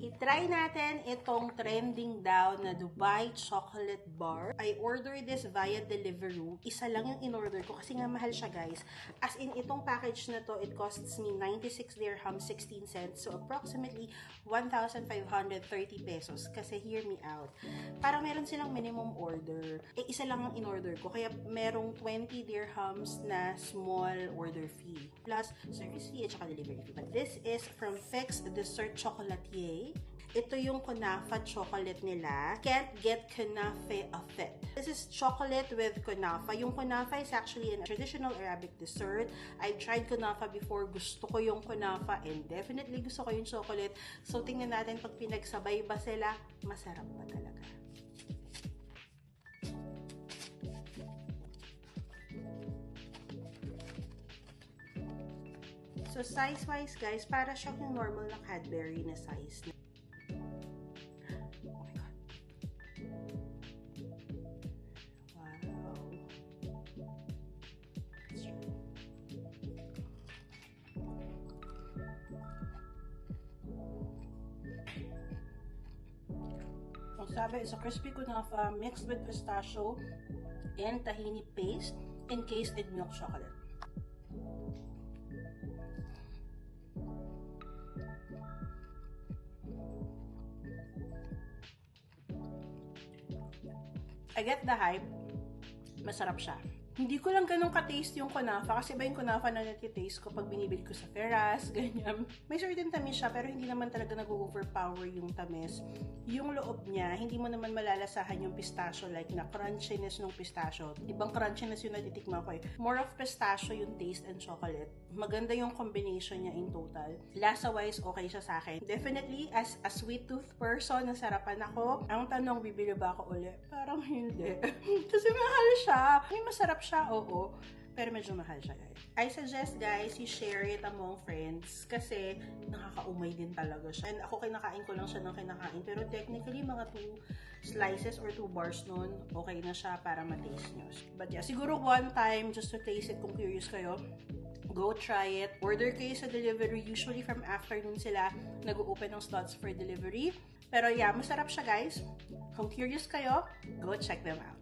I-try natin itong trending daw na Dubai Chocolate Bar. I ordered this via Deliveroo. Isa lang yung in-order ko kasi nga mahal siya, guys. As in, itong package na to, it costs me 96 dirhams 16 cents. So, approximately 1,530 pesos. Kasi hear me out. Parang meron silang minimum order. Isa lang ang in-order ko. Kaya merong 20 dirhams na small order fee. Plus, service fee at saka delivery fee. But this is from Fix Dessert Chocolatier. Ito yung kunafa chocolate nila. Can't get kunafa off it. This is chocolate with kunafa. Yung kunafa is actually a traditional Arabic dessert. I tried kunafa before. Gusto ko yung kunafa and definitely gusto ko yung chocolate. So, tingnan natin pag pinagsabay ba sila, masarap ba talaga? So, size-wise, guys, para siyang yung normal na Cadbury na size. Oh my God. Wow. Ang sabi, it's a crispy kunafa mixed with pistachio and tahini paste encased in milk chocolate. I get the hype. Masarap siya. Hindi ko lang ganun ka-taste yung kunafa kasi iba yung kunafa na nati-taste ko pag binibili ko sa Ferraz, ganyan. May certain tamis siya pero hindi naman talaga nag-overpower yung tamis. Yung loob niya, hindi mo naman malalasahan yung pistachio like na crunchiness ng pistachio. Ibang crunchiness yung natitikman ko eh. More of pistachio yung taste and chocolate. Maganda yung combination niya in total. Lasa-wise, okay siya sa akin. Definitely, as a sweet tooth person, nasarapan ako. Ang tanong, bibili ba ako ulit? Parang hindi. Kasi mahal siya. May masarap siya, oo. Pero medyo mahal siya, guys. I suggest, guys, you share it among friends kasi nakakaumay din talaga siya. And ako kinakain ko lang siya ng kinakain. Pero technically, mga 2 slices or 2 bars nun, okay na siya para ma-taste nyo. But yeah, siguro one time, just to taste it kung curious kayo, go try it. Order kayo sa delivery. Usually from afternoon sila nag-open ng slots for delivery. Pero yeah, masarap siya, guys. Kung curious kayo, go check them out.